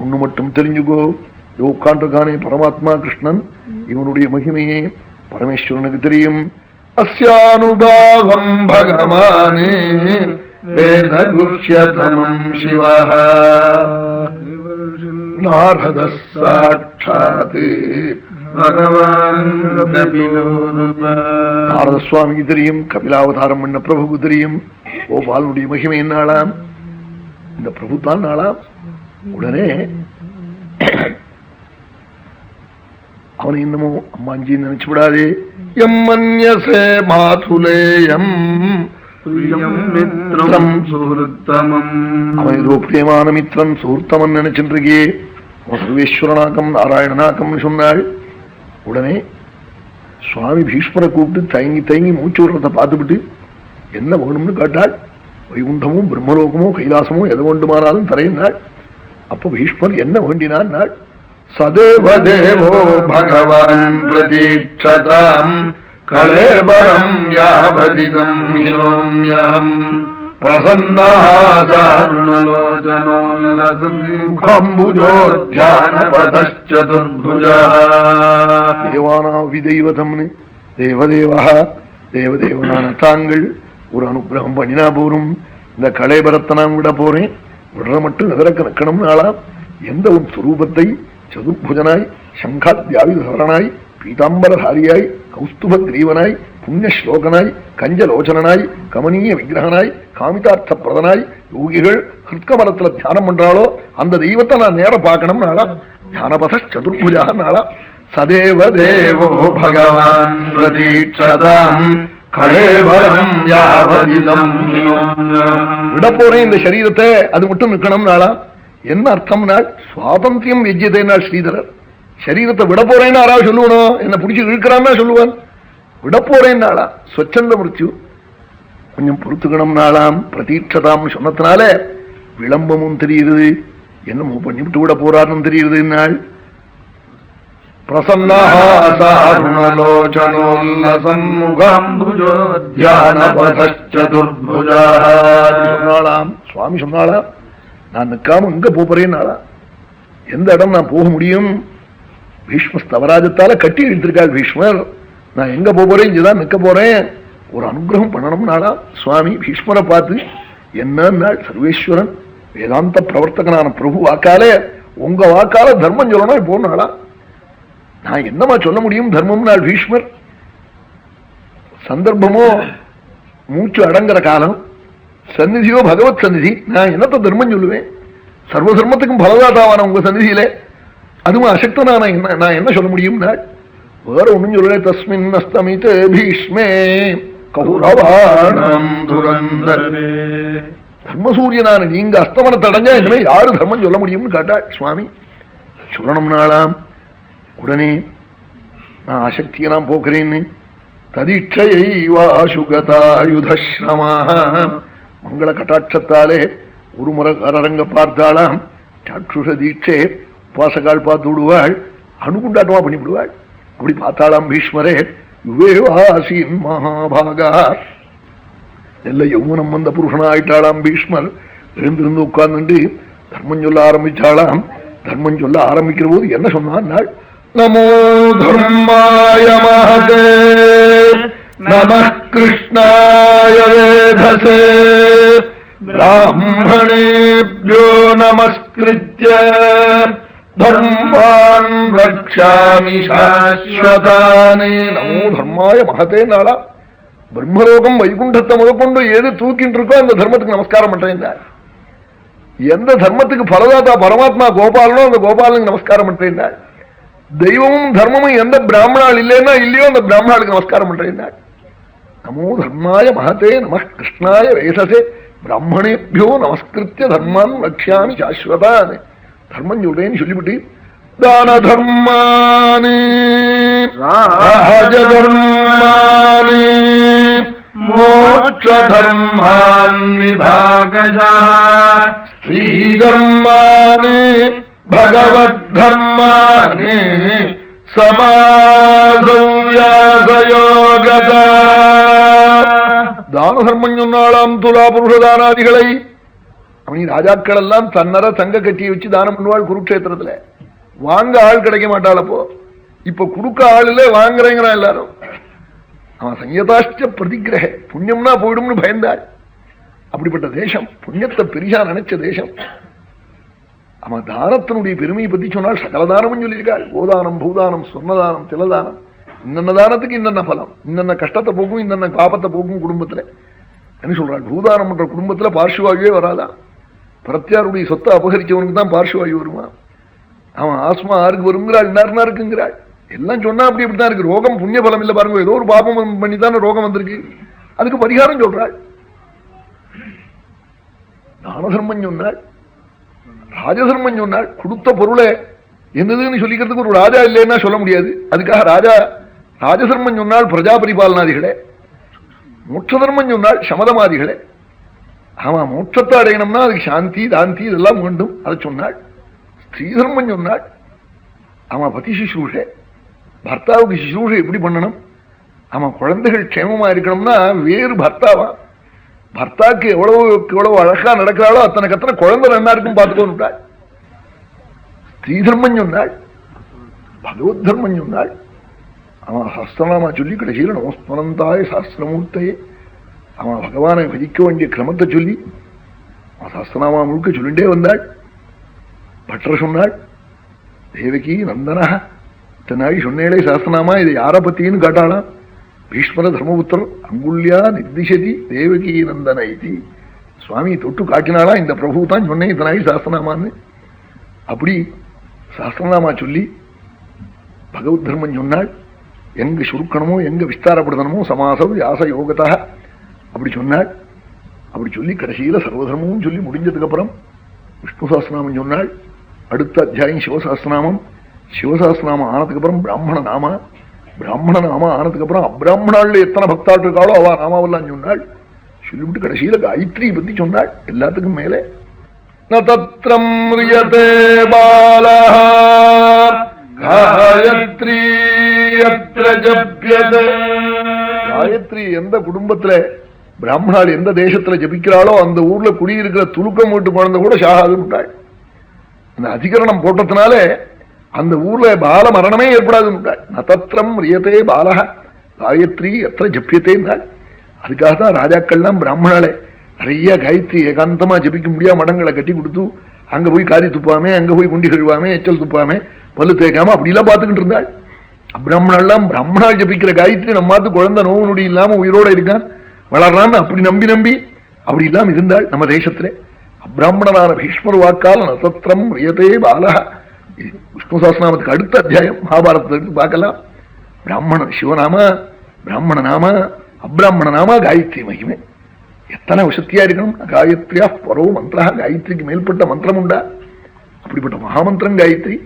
ஒண்ணு மட்டும் தெரிஞ்சுக்கோ, உட்காண்டிருக்கானே பரமாத்மா கிருஷ்ணன், இவனுடைய மகிமையே பரமேஸ்வரனுக்கு தெரியும். அஸ்யானுபாவம் பகவானே வேதகுஷ்யதமம் சிவஹ நாரத சாட்சாத் பகவான். நாரத சுவாமிக்கு தெரியும், கபிலாவதாரம் பண்ண பிரபுக்கு தெரியும் கோபாலனுடைய மகிமை என்னாலாம், இந்த பிரபு தான் நாளாம். உடனே அவனை இன்னமும் அம்மாஞ்சி நினைச்சு விடாதே. எம்மன்யசே மாதுலேயம் அவன் ஏதோ பிரியமான மித்திரன் சுஹൃத்தமன் நினைச்சிருக்கே, அவன் சர்வேஸ்வரனாக்கம் நாராயணனாக்கம் சொன்னாள். உடனே சுவாமி பீஷ்மரை கூப்பிட்டு தயங்கி தயங்கி மூச்சு விடுறதை பார்த்துவிட்டு என்ன வேணும்னு கேட்டாள். வைகுண்டமோ பிரம்மலோகமோ கைலாசமோ எது வேண்டுமானாலும் தரையினாள். அப்ப பீஷ்மர் என்ன வேண்டினான்? சதேவதேவோ பகவான் பிரதீட்சதாம் கலேபரம் யாவதிதம் ஹினோம்யம் தேவானாவிதைவதம்னு தேவதேவா தேவதேவனான தாங்கள் ஒரு அனுகிரகம் பண்ணினா போரும். இந்த கலேபரத்தை நான் விட போறேன், விடுற மட்டும் எதற்கு நிற்கணும் நாளாம். எந்த ஒரு சுரூபத்தை சதுர்புஜனாய் சங்காத்யாயுதரனாய் பீதாம்பரதாரியாய் கௌஸ்துப கிரீவனாய் புண்ணியஸ்லோகனாய் கஞ்சலோச்சனாய் கமனீய விக்கிரகனாய் காமிதார்த்த பிரதனாய் யோகிகள் ஹிருத்கமரத்துல தியானம் பண்றாளோ அந்த தெய்வத்தை நான் நேர பார்க்கணும் நாளா. ஞானபத சதுர்புஜா நாளா. சதேவ தேவோ பகவான் பிரதீட்சதாம் கலேவரம் யாவதிதம் விட போறேன் இந்த சரீரத்தை, அது மட்டும் நிற்கணும் நாளா. என்ன அர்த்தம்னா சுவாதந்திரம் வெஜ்யதேனால் ஸ்ரீதரர். சரீரத்தை விட போறேன்னு யாராவது சொல்லுவனும், என்ன பிடிச்சி இழுக்கிறான்னா சொல்லுவான். விட போறேன்னாளா ஸ்வச்சந்த மிருத்யு, கொஞ்சம் பொறுத்துக்கணும் நாளாம். பிரதீட்சதாம் சொன்னதுனால விளம்பமும் தெரியுது, என்னமோ பண்ணிவிட்டு விட போறாருன்னு தெரியுது. நாள் பிரசன்னாம் சுவாமி சொன்னாலாம், நான் நிற்காம எங்க போறேன்னாளா. எந்த இடம் நான் போக முடியும்? பீஷ்ம ஸ்தவராஜத்தால கட்டி இழுத்திருக்காள் பீஷ்மர். நான் எங்க போறேன், இங்கதான் நிற்க போறேன், ஒரு அனுகிரகம் பண்ணணும் நாளா. சுவாமி பீஷ்மரை பார்த்து என்ன நாள் சர்வேஸ்வரன் வேதாந்த பிரவர்த்தகனான பிரபு வாக்காலே உங்க வாக்கால தர்மம் சொல்லணும் இப்போ நாளா. நான் என்னமா சொல்ல முடியும் தர்மம் நாள் பீஷ்மர். சந்தர்ப்பமோ மூச்சு அடங்குற காலம், சந்நிதியோ பகவத் சந்நிதி, நான் என்னத்த தர்மம் சொல்லுவேன்? சர்வ தர்மத்துக்கும் பலதாதாவான உங்க சந்நிதியில அதுவும் அசக்தனான நான் என்ன சொல்ல முடியும்? வேற ஒண்ணும் சொல்லல. தஸ்மின் அஸ்தமிதே பீஷ்மே கௌரவாணம் துரந்தரே. தர்மசூரியனான நீங்க அஸ்தமனத்தை அடைஞ்சா இனிமே யாரு தர்மம் சொல்ல முடியும்னு கேட்டாள் சுவாமி. சொல்லணும் நாளாம். உடனே நான் அசக்தியை நான் போக்குறேன்னு ததீட்சைவாசுகதாயுதஸ்ரமா மங்கள கட்டாட்சத்தாலே ஒரு முறை அரங்க பார்த்தாளாம். சாட்சுஷ தீட்சை உபாசகால் பார்த்து விடுவாள், அணுகுண்டாட்டமா பண்ணிவிடுவாள். அப்படி பார்த்தாளாம் பீஷ்மரே. யுவேவாசின் மகாபாகா நல்ல யௌவனம் வந்த புருஷனாயிட்டாளாம் பீஷ்மர். எழுந்திருந்து உட்கார்ந்து தர்மம் சொல்ல ஆரம்பிச்சாளாம். தர்மம் சொல்ல ஆரம்பிக்கிற போது என்ன சொன்னான்? நமோ தர்மாய மஹதே நமः கிருஷ்ணாய வேதசே பிராமணேப்யோ நமஸ்கிருத்ய தர்மான் ரக்ஷாமி சாஸ்வதானே. நமோ தர்மாய மஹதே நாளா. பிரம்மலோகம் வைகுண்டத்தை முதற்கொண்டு ஏது தூக்கிட்டு இருக்கோ அந்த தர்மத்துக்கு நமஸ்காரம் பண்றேன். எந்த தர்மத்துக்கு பரதாத்தா பரமாத்மா கோபாலனோ அந்த கோபாலனுக்கு நமஸ்காரம் பண்றேன். தெய்வமும் தர்மமும் எந்த பிராமணால் இல்லைன்னா இல்லையோ அந்த பிராமணாளுக்கு நமஸ்காரம் பண்றேன். நமோ தர்மாய மஹதே நமः கிருஷ்ணாய வேதசே பிராமணேபியோ நமஸ்கிருத்திய தர்மான் ரக்ஷாமி சாஸ்வதானே. தர்மம் சொல்றேன்னு சொல்லிவிட்டு தான தர்மானி ராஜதர்மானி மோட்ச தர்மான் விபாகஜா ஸ்ரீதர்மானி பகவத் தர்மானி சமாசவ்யாசயோகதா. தான தர்மம் சொன்னாலாம் துலா புருஷதானாதிகளை அவன் ராஜாக்கள் எல்லாம் தன்னர தங்க கட்டியை வச்சு தானம் பண்ணுவாள் குருக்ஷேத்திரத்துல. வாங்க ஆள் கிடைக்க மாட்டாள். அப்போ இப்ப குடுக்க ஆளுல வாங்குறேங்கிறான் எல்லாரும். அவன் சங்கதாஷ்ட பிரதிகிரக புண்ணியம்னா போயிடும்னு பயந்தாள். அப்படிப்பட்ட தேசம், புண்ணியத்தை பெரியா நினைச்ச தேசம். அவன் தானத்தினுடைய பெருமையை பத்தி சொன்னால் சகல தானமும் சொல்லியிருக்காள். கோதானம், பூதானம், சொர்ணதானம், திலதானம். இன்னென்ன தானத்துக்கு இன்னென்ன பலம், இன்னென்ன கஷ்டத்தை போக்கும், இன்னென்ன பாபத்தை போக்கும் குடும்பத்துல என்ன சொல்றாள். பூதானம் என்ற குடும்பத்துல பார்ஷ்வாயுவே வராதான். பிரத்யாருடைய சொத்தை அபகரிச்சவனுக்கு தான் பார்ஷ்வாயு வருமா. அவன் ஆஸ்மா ஆருக்கு வருங்கிறாள், இன்னாருனா இருக்குங்கிறாள். எல்லாம் சொன்னா அப்படி இப்படித்தான் இருக்கு. ரோகம் புண்ணிய பலம் இல்லை பாருங்க. ஏதோ ஒரு பாபம் பண்ணித்தான ரோகம் வந்திருக்கு. அதுக்கு பரிகாரம் சொல்றாள். தான தர்மம் சொன்னாள், ராஜதர்மம் சொன்னாள். கொடுத்த பொருளை என்னதுன்னு சொல்லிக்கிறதுக்கு ஒரு ராஜா இல்லைன்னா சொல்ல முடியாது. அதுக்காக ராஜதர்மம் சொன்னால் பிரஜா பரிபாலனாதிகளே, மோட்ச தர்மம் சொன்னால் சமதமாதிகளே. ஆமா, மோட்சத்தை அடையணும்னா அதுக்கு சாந்தி தாந்தி இதெல்லாம் வேண்டும், அதை சொன்னாள். ஸ்ரீ தர்மம் சொன்னாள். ஆமா, பதி சிசுஷே, பர்த்தாவுக்கு சிசுஷை எப்படி பண்ணணும். ஆமா, குழந்தைகள் க்ஷேமமா இருக்கணும்னா வேறு பர்த்தாவா. பர்த்தாக்கு எவ்வளவு அழகா நடக்கிறாளோ அத்தனை குழந்தை நல்லா இருக்கும் பார்த்துக்கோன்னுட்டாள். ஸ்ரீ தர்மம் சொன்னாள், பகவத் தர்மம் சொன்னாள். அவன் சாஸ்திரநாமா சொல்லி கடைசியில் நமஸ்மரந்தாய சாஸ்திரமூர்த்தையே அவன் பகவானை பஜிக்க வேண்டிய கிரமத்தை சொல்லி அவன் சாஸ்திரநாமா முழுக்க சொல்லிண்டே வந்தாள். பட்டர் சொன்னாள், தேவகி நந்தனா இத்தனாய் சொன்னேளே சாஸ்திரநாமா, இதை யாரை பத்தின்னு காட்டாளாம். பீஷ்மர தர்மபுத்திரர் அங்குல்யா நிர்திசதி தேவகி நந்தன இது. சுவாமி தொட்டு காட்டினாளா, இந்த பிரபு தான் சொன்னேன் இத்தனாய் சாஸ்திரநாமான்னு. அப்படி சாஸ்திரநாமா சொல்லி பகவத் தர்மம் சொன்னாள். எங்க சுருக்கணுமோ எங்க விஸ்தாரப்படுத்தணுமோ சமாசம் வியாச யோகத்தா அப்படி சொன்னாள். அப்படி சொல்லி கடைசியில சர்வதர்மமும் சொல்லி முடிஞ்சதுக்கு அப்புறம் விஷ்ணு சஹஸ்ரநாமம் சொன்னாள். அடுத்த அத்தியாயம் சிவசாஸ்திரநாமம். சிவசாஸ்திரநாமம் ஆனதுக்கு அப்புறம் பிராமண நாம ஆனதுக்கு அப்புறம் அப்ராமணால எத்தனை பக்தாள் இருக்காளோ அவ நாமாவெல்லாம் சொன்னாள். சொல்லிவிட்டு கடைசியில காயத்ரி பத்தி சொன்னாள். எல்லாத்துக்கும் மேலே நத்ரம் ரியதே பாலஹ காயத்ரி யத்ர ஜப்யதே. காயத்ரி எந்த குடும்பத்துல பிராமணாள் எந்த தேசத்துல ஜபிக்கிறாளோ அந்த ஊர்ல குடியிருக்கிற துலுக்கம் வீட்டு குழந்தை கூட ஷாகாதுட்டாள். அந்த அதிகரணம் போட்டதுனால அந்த ஊர்ல பால மரணமே ஏற்படாதுட்டாள். நதத்திரம் ரியதே பாலஹ காயத்ரி யத்ர ஜப்யதே என்றாள். அதுக்காக தான் ராஜாக்கள்லாம் பிராமணாலே நிறைய காயத்ரி ஏகாந்தமா ஜபிக்க முடியாத மடங்களை கட்டி கொடுத்து அங்க போய் காரி துப்பாமே, அங்க போய் குண்டி கழுவாமே, எச்சல் துப்பாமே, பல்லு தேய்க்காம அப்படிலாம் பார்த்துக்கிட்டு இருந்தாள். அப்ராமணெல்லாம் பிராமணால் ஜபிக்கிற காயத்ரி நம்மாத்து குழந்தை நோவு நொடி இல்லாம உயிரோட இருக்கான் வளர்றான்னு அப்படி நம்பி அப்படி இல்லாம இருந்தாள் நம்ம தேசத்துல. அப்ராமணனான பீஷ்மர் வாக்கால் நசத்திரம் ரியதே பாலஹ. விஷ்ணு சஹஸ்ரநாமத்துக்கு அடுத்த அத்தியாயம் மகாபாரதத்துக்கு பார்க்கலாம். பிராமணன் சிவநாம, பிராமண நாம, அப்ராமண நாம, காயத்ரி மகிமை எத்தனை வசத்தியா இருக்கணும். காயத்ரியா பரோ மந்திரா, காயத்ரிக்கு மேல்பட்ட மந்திரம் உண்டா? அப்படிப்பட்ட மகாமந்திரம் காயத்ரி.